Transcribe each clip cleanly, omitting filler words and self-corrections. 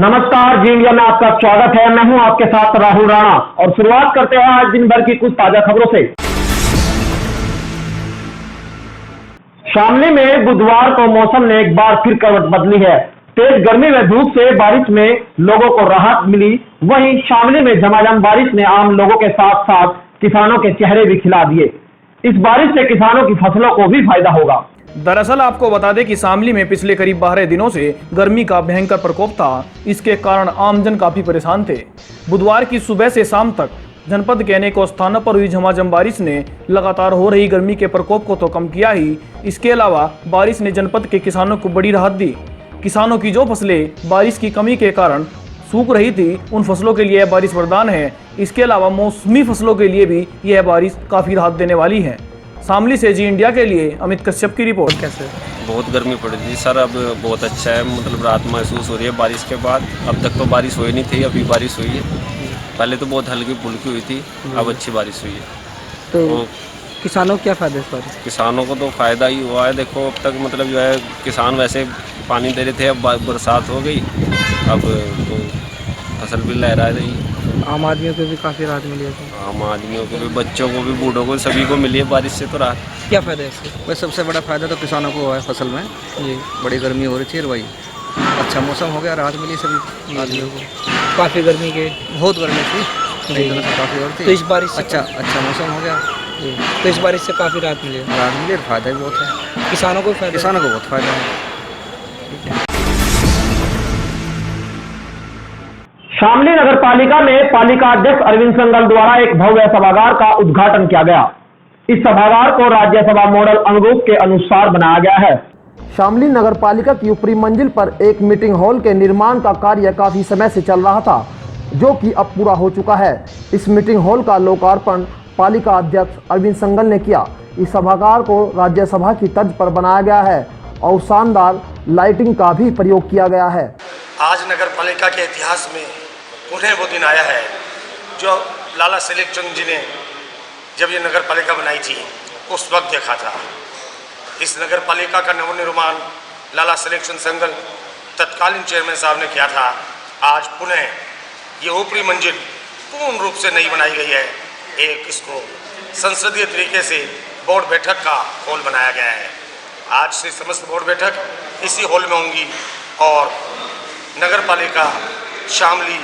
नमस्कार जी इंडिया में आपका स्वागत है। मैं हूं आपके साथ राहुल राणा और शुरुआत करते हैं आज दिन भर की कुछ ताजा खबरों से। शामली में बुधवार को मौसम ने एक बार फिर करवट बदली है। तेज गर्मी में धूप से बारिश में लोगों को राहत मिली। वहीं शामली में झमाझम बारिश ने आम लोगों के साथ साथ किसानों के चेहरे भी खिला दिए। इस बारिश से किसानों की फसलों को भी फायदा होगा। दरअसल आपको बता दें कि शामली में पिछले करीब 12 दिनों से गर्मी का भयंकर प्रकोप था। इसके कारण आमजन काफी परेशान थे। बुधवार की सुबह से शाम तक जनपद के अनेकों स्थानों पर हुई झमाझम बारिश ने लगातार हो रही गर्मी के प्रकोप को तो कम किया ही, इसके अलावा बारिश ने जनपद के किसानों को बड़ी राहत दी। किसानों की जो फसलें बारिश की कमी के कारण सूख रही थी, उन फसलों के लिए यह बारिश वरदान है। इसके अलावा मौसमी फसलों के लिए भी यह बारिश काफी राहत देने वाली है। शामली से जी इंडिया के लिए अमित कश्यप की रिपोर्ट। कैसे बहुत गर्मी पड़ रही थी सर, अब बहुत अच्छा है, मतलब राहत महसूस हो रही है बारिश के बाद। अब तक तो बारिश हुई नहीं थी, अभी बारिश हुई है। पहले तो बहुत हल्की फुल्की हुई थी, अब अच्छी बारिश हुई है। तो किसानों को क्या फायदा इस बार? किसानों को तो फायदा ही हुआ है। देखो अब तक मतलब जो है किसान वैसे पानी दे रहे थे, अब बरसात हो गई, अब तो फसल भी लहरा रही है। आम आदमियों को भी काफ़ी राहत मिली है। आम आदमियों को भी, बच्चों को भी, बूढ़ों को, सभी को मिली है बारिश से तो राहत। क्या फ़ायदा है इससे? वह सबसे बड़ा फ़ायदा तो किसानों को हुआ है फसल में। जी, बड़ी गर्मी हो रही थी, भाई अच्छा मौसम हो गया, राहत मिली सभी आदमियों को। काफ़ी गर्मी के बहुत गर्मी थी, काफ़ी और थी। तो इस बारिश से अच्छा मौसम हो गया। जी, तो इस बारिश से काफ़ी राहत मिली है। राहत मिली, फायदा भी बहुत है। किसानों को फायदा, किसानों को बहुत फायदा है। शामली नगर पालिका में पालिका अध्यक्ष अरविंद संगल द्वारा एक भव्य सभागार का उद्घाटन किया गया। इस सभागार को राज्यसभा मॉडल अनुरूप के अनुसार बनाया गया है। शामली नगर पालिका की ऊपरी मंजिल पर एक मीटिंग हॉल के निर्माण का कार्य काफी समय से चल रहा था, जो कि अब पूरा हो चुका है। इस मीटिंग हॉल का लोकार्पण पालिका अध्यक्ष अरविंद संगल ने किया। इस सभागार को राज्यसभा की तर्ज पर बनाया गया है और शानदार लाइटिंग का भी प्रयोग किया गया है। आज नगर पालिका के इतिहास में पुनः वो दिन आया है जो लाला सिलेक्शन जी ने जब ये नगर पालिका बनाई थी उस वक्त देखा था। इस नगर पालिका का नवनिर्माण लाला सिलेक्शन संगल तत्कालीन चेयरमैन साहब ने किया था। आज पुनः ये ऊपरी मंजिल पूर्ण रूप से नई बनाई गई है। एक इसको संसदीय तरीके से बोर्ड बैठक का हॉल बनाया गया है। आज से समस्त बोर्ड बैठक इसी हॉल में होंगी और नगर पालिका शामली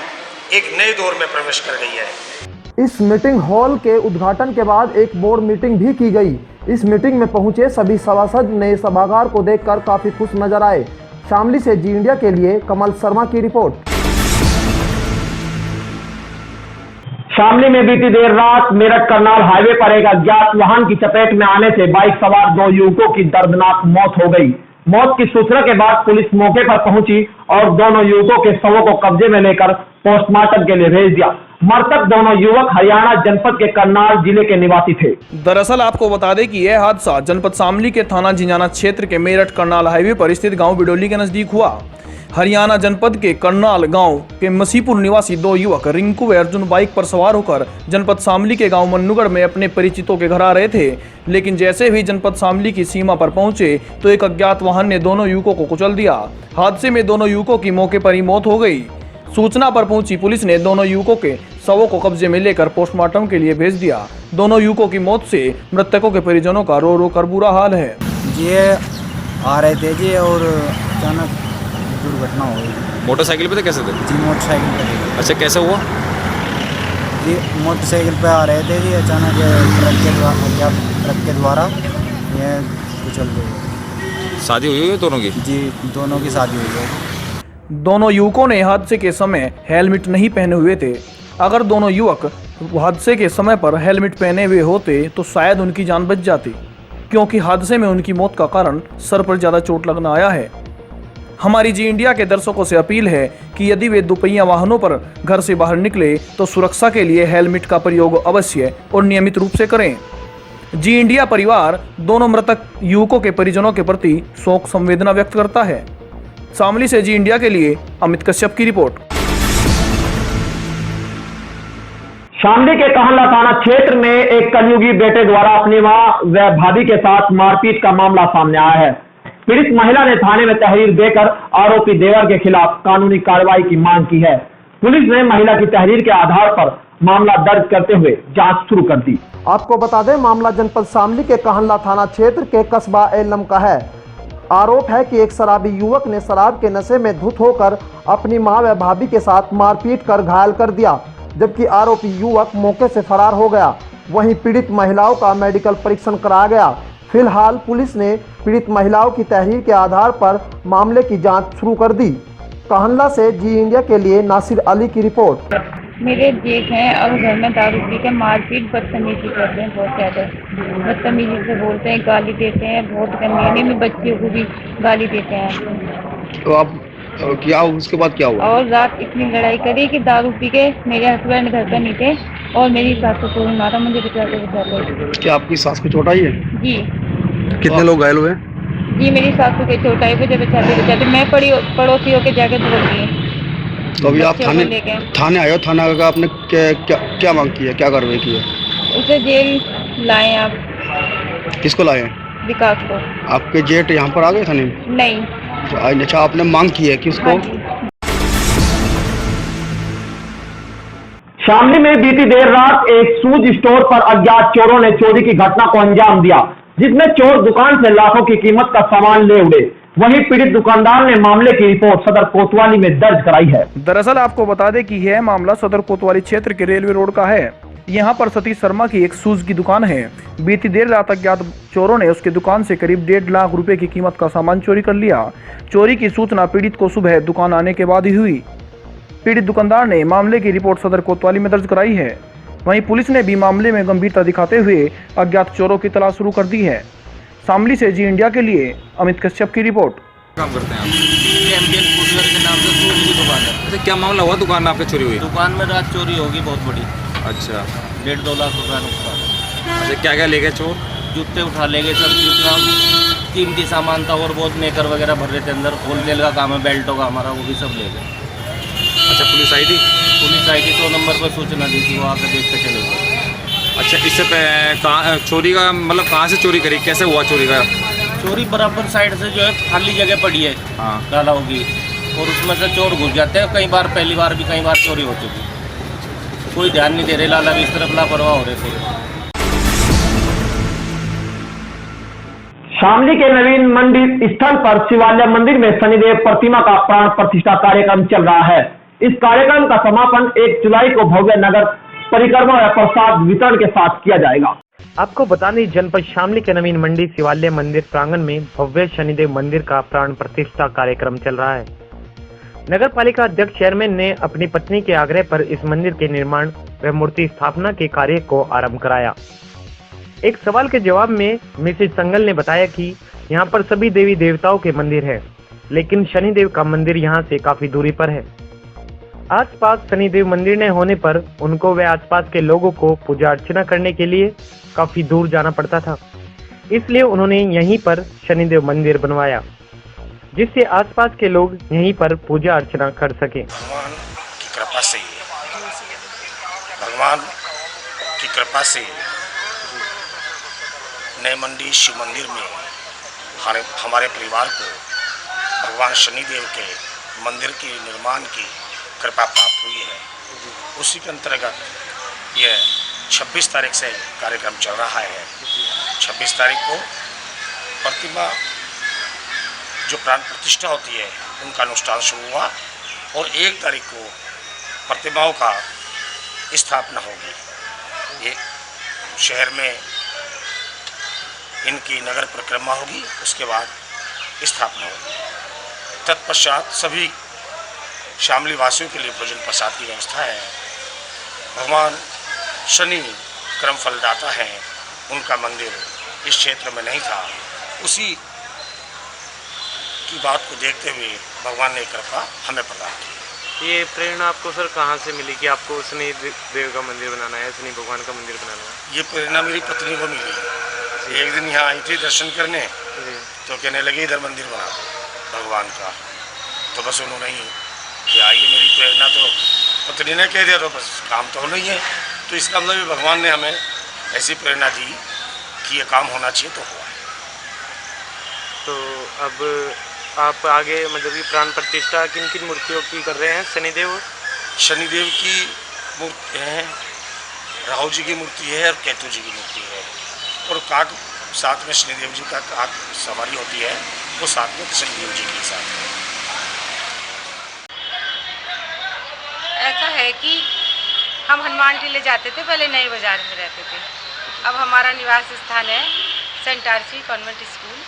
एक नए दौर में प्रवेश कर गई है। इस मीटिंग हॉल के उद्घाटन के बाद एक बोर्ड मीटिंग भी की गई। इस मीटिंग में पहुंचे सभी सभासद नए सभागार को देखकर काफी खुश नजर आए। शामली से जी इंडिया के लिए कमल शर्मा की रिपोर्ट। शामली में बीती देर रात मेरठ करनाल हाईवे पर एक अज्ञात वाहन की चपेट में आने से बाइक सवार 2 युवकों की दर्दनाक मौत हो गई। मौत की सूचना के बाद पुलिस मौके पर पहुंची और दोनों युवकों के शवों को कब्जे में लेकर पोस्टमार्टम के लिए भेज दिया। मृतक दोनों युवक हरियाणा जनपद के करनाल जिले के निवासी थे। दरअसल आपको बता दें कि यह हादसा जनपद शामली के थाना झिंझाना क्षेत्र के मेरठ करनाल हाईवे पर स्थित गांव बिडोली के नजदीक हुआ। हरियाणा जनपद के करनाल गांव के मसीपुर निवासी 2 युवक रिंकू व अर्जुन बाइक पर सवार होकर जनपद शामली के गांव मन्नूगढ़ में अपने परिचितों के घर आ रहे थे। लेकिन जैसे ही जनपद शामली की सीमा पर पहुंचे तो एक अज्ञात वाहन ने दोनों युवकों को कुचल दिया। हादसे में दोनों युवकों की मौके पर ही मौत हो गई। सूचना पर पहुंची पुलिस ने दोनों युवकों के शवों को कब्जे में लेकर पोस्टमार्टम के लिए भेज दिया। दोनों युवकों की मौत से मृतकों के परिजनों का रो रो कर बुरा हाल है। ये आ रहे थे जी और अचानक दुर्घटना हो गई। मोटरसाइकिल पे थे? कैसे थे जी मोटरसाइकिल पे थे। अच्छा, कैसे हुआ जी? मोटरसाइकिल पे आ रहे थे जी, अचानक ट्रक के द्वारा ये कुचल गई। शादी हुई है दोनों की? जी दोनों की शादी हुई है। दोनों युवकों ने हादसे के समय हेलमेट नहीं पहने हुए थे। अगर दोनों युवक हादसे के समय पर हेलमेट पहने हुए होते तो शायद उनकी जान बच जाती, क्योंकि हादसे में उनकी मौत का कारण सर पर ज़्यादा चोट लगना आया है। हमारी जी इंडिया के दर्शकों से अपील है कि यदि वे दोपहिया वाहनों पर घर से बाहर निकले तो सुरक्षा के लिए हेलमेट का प्रयोग अवश्य और नियमित रूप से करें। जी इंडिया परिवार दोनों मृतक युवकों के परिजनों के प्रति शोक संवेदना व्यक्त करता है। शामली से जी इंडिया के लिए अमित कश्यप की रिपोर्ट। शामली के कहला थाना क्षेत्र में एक कलयुगी बेटे द्वारा अपनी मां व भाभी के साथ मारपीट का मामला सामने आया है। पीड़ित महिला ने थाने में तहरीर देकर आरोपी देवर के खिलाफ कानूनी कार्रवाई की मांग की है। पुलिस ने महिला की तहरीर के आधार पर मामला दर्ज करते हुए जांच शुरू कर दी। आपको बता दें, मामला जनपद शामली के कहला थाना क्षेत्र के कस्बा एलम का है। आरोप है कि एक शराबी युवक ने शराब के नशे में धुत होकर अपनी मां व भाभी के साथ मारपीट कर घायल कर दिया, जबकि आरोपी युवक मौके से फरार हो गया। वहीं पीड़ित महिलाओं का मेडिकल परीक्षण कराया गया। फिलहाल पुलिस ने पीड़ित महिलाओं की तहरीर के आधार पर मामले की जांच शुरू कर दी। कहला से जी इंडिया के लिए नासिर अली की रिपोर्ट। मेरे जेठ हैं और घर में दारू पी के मारपीट बदतमीजी करते हैं, बहुत ज़्यादा बदतमीजी से बोलते हैं, गाली देते हैं, बहुत गंदे में बच्चियों को भी गाली देते हैं। तो आप क्या उसके बाद क्या हुआ? और रात इतनी लड़ाई करी कि दारू पी के मेरे हस्बैंड घर पर नहीं थे और मेरी सास को मारा, मुझे बचाते। क्या आपकी सास को चोट आई है? जी। कितने लोग घायल हुए? जी, मेरी सासू के चोट आई, मुझे बचाते मैं पड़ोसियों के जाके भाग गई। तो अभी आप थाने आए हो, थाना का आपने क्या मांग की है, क्या कार्रवाई की है? उसे जेल लाए आप। किसको लाए? विकास को। आपके जेठ यहाँ पर आ गए थाने में? नहीं। अच्छा, आपने मांग की है किसको? हाँ जी। शामली में बीती देर रात एक शूज स्टोर पर अज्ञात चोरों ने चोरी की घटना को अंजाम दिया, जिसमें चोर दुकान से लाखों की कीमत का सामान ले उड़े। वहीं पीड़ित दुकानदार ने मामले की रिपोर्ट सदर कोतवाली में दर्ज कराई है। दरअसल आपको बता दें कि यह मामला सदर कोतवाली क्षेत्र के रेलवे रोड का है। यहाँ पर सतीश शर्मा की एक शूज की दुकान है। बीती देर रात अज्ञात चोरों ने उसकी दुकान से करीब 1.5 लाख रुपए की कीमत का सामान चोरी कर लिया। चोरी की सूचना पीड़ित को सुबह दुकान आने के बाद ही हुई। पीड़ित दुकानदार ने मामले की रिपोर्ट सदर कोतवाली में दर्ज कराई है। वहीं पुलिस ने भी मामले में गंभीरता दिखाते हुए अज्ञात चोरों की तलाश शुरू कर दी है। शामली से जी इंडिया के लिए अमित कश्यप की रिपोर्ट। काम करते हैं आप? एमडीएल फुटवेयर के नाम से शूज की दुकान है। अच्छा, क्या मामला हुआ दुकान में आपके चोरी हुई? दुकान में रात चोरी होगी बहुत बड़ी। अच्छा, 1.5-2 लाख रुपया नुकसान। अच्छा, क्या क्या ले गए चोर? जूते उठा ले गए, सब जितना कीमती सामान था और बहुत मेकर वगैरह भर रहे थे अंदर। होलसेल का काम है, बेल्टों का हमारा, वो भी सब ले गए। अच्छा, पुलिस आई थी? पुलिस आई थी, 100 नंबर पर सूचना दी थी, वो आकर देख के चले गए। अच्छा, इससे चोरी का मतलब कहाँ से चोरी करी, कैसे हुआ चोरी का? चोरी बराबर साइड से जो है खाली जगह पड़ी है, हाँ, डाला होगी, और उसमें से चोर घुस जाते हैं। कई बार, पहली बार भी कई बार चोरी हो चुकी, कोई ध्यान नहीं दे रहे, लाला भी इस तरफ लापरवाह हो रहे थे। शामली के नवीन मंदिर स्थल पर शिवालय मंदिर में शनिदेव प्रतिमा का प्राण प्रतिष्ठा कार्यक्रम चल रहा है। इस कार्यक्रम का समापन 1 जुलाई को भव्य नगर परिक्रमा व प्रसाद वितरण के साथ किया जाएगा। आपको बता दें, जनपद शामली के नवीन मंडी शिवालय मंदिर प्रांगण में भव्य शनिदेव मंदिर का प्राण प्रतिष्ठा कार्यक्रम चल रहा है। नगर पालिका अध्यक्ष चेयरमैन ने अपनी पत्नी के आग्रह पर इस मंदिर के निर्माण व मूर्ति स्थापना के कार्य को आरंभ कराया। एक सवाल के जवाब में मिसेज संगल ने बताया कि यहाँ पर सभी देवी देवताओं के मंदिर है, लेकिन शनिदेव का मंदिर यहाँ से काफी दूरी पर है। आसपास शनिदेव मंदिर न होने पर उनको व आसपास के लोगों को पूजा अर्चना करने के लिए काफी दूर जाना पड़ता था, इसलिए उन्होंने यहीं पर शनिदेव मंदिर बनवाया, जिससे आसपास के लोग यहीं पर पूजा अर्चना कर सके। भगवान की कृपा से नए मंडी शिव मंदिर में हमारे परिवार को भगवान शनिदेव के मंदिर के निर्माण की कृपा प्राप्त हुई है। उसी के अंतर्गत यह 26 तारीख से कार्यक्रम चल रहा है। 26 तारीख को प्रतिमा जो प्राण प्रतिष्ठा होती है उनका अनुष्ठान शुरू हुआ और 1 तारीख को प्रतिमाओं का स्थापना होगी। ये शहर में इनकी नगर परिक्रमा होगी, उसके बाद स्थापना होगी। तत्पश्चात सभी शामली वासियों के लिए भोजन प्रसाद की व्यवस्था है। भगवान शनि कर्म फलदाता है, उनका मंदिर इस क्षेत्र में नहीं था। उसी की बात को देखते हुए भगवान ने कृपा हमें प्रदान की। ये प्रेरणा आपको सर कहाँ से मिली कि आपको शनि देव का मंदिर बनाना है, शनि भगवान का मंदिर बनाना है? ये प्रेरणा मेरी पत्नी को मिली। एक दिन यहाँ आई थी दर्शन करने, तो कहने लगे इधर मंदिर बना दो भगवान का। तो बस उन्होंने ही कि आइए, मेरी प्रेरणा तो पत्नी ने कह दिया, तो बस काम तो होना ही है। तो इसका मतलब भगवान ने हमें ऐसी प्रेरणा दी कि ये काम होना चाहिए, तो हुआ है। तो अब आप आगे मतलब कि प्राण प्रतिष्ठा किन किन मूर्तियों की कर रहे हैं? शनिदेव शनिदेव की मूर्ति है, राहु जी की मूर्ति है और केतु जी की मूर्ति है, और काक साथ में शनिदेव जी का काक सवारी होती है, वो साथ में शनिदेव जी के साथ है। ऐसा है कि हम हनुमान टीले जाते थे, पहले नए बाजार में रहते थे। अब हमारा निवास स्थान है सेंट आरसी कॉन्वेंट स्कूल।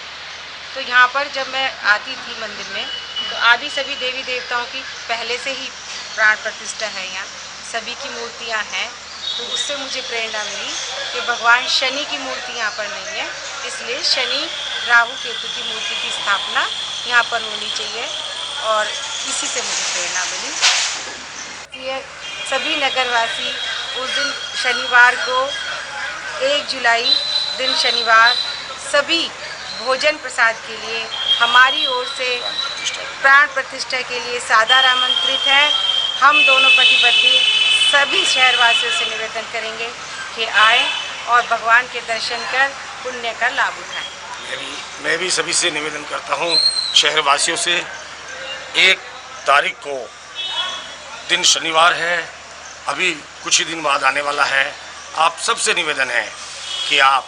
तो यहाँ पर जब मैं आती थी मंदिर में, तो आदि सभी देवी देवताओं की पहले से ही प्राण प्रतिष्ठा है। यहाँ सभी की मूर्तियाँ हैं, तो उससे मुझे प्रेरणा मिली कि भगवान शनि की मूर्ति यहाँ पर नहीं है, इसलिए शनि राहु केतु की मूर्ति की स्थापना यहाँ पर होनी चाहिए, और इसी से मुझे प्रेरणा मिली। ये सभी नगरवासी उस दिन शनिवार को 1 जुलाई दिन शनिवार सभी भोजन प्रसाद के लिए हमारी ओर से प्राण प्रतिष्ठा के लिए सादर आमंत्रित है। हम दोनों पति पत्नी सभी शहरवासियों से निवेदन करेंगे कि आए और भगवान के दर्शन कर पुण्य का लाभ उठाएं। मैं भी सभी से निवेदन करता हूँ, शहरवासियों से, 1 तारीख को दिन शनिवार है, अभी कुछ ही दिन बाद आने वाला है। आप सबसे निवेदन है कि आप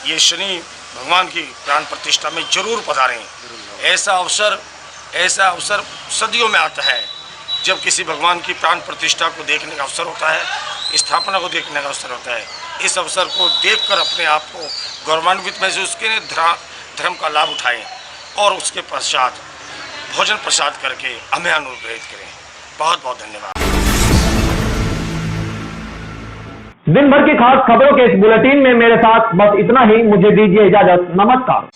ये शनि भगवान की प्राण प्रतिष्ठा में जरूर पधारें। ऐसा अवसर सदियों में आता है जब किसी भगवान की प्राण प्रतिष्ठा को देखने का अवसर होता है, स्थापना को देखने का अवसर होता है। इस अवसर को देखकर अपने आप को गौरवान्वित महसूस करें, धर्म का लाभ उठाएं और उसके पश्चात भोजन प्रसाद करके हमें अनुग्रहित करें। बहुत बहुत धन्यवाद। दिन भर की खास खबरों के इस बुलेटिन में मेरे साथ बस इतना ही। मुझे दीजिए इजाजत। नमस्कार।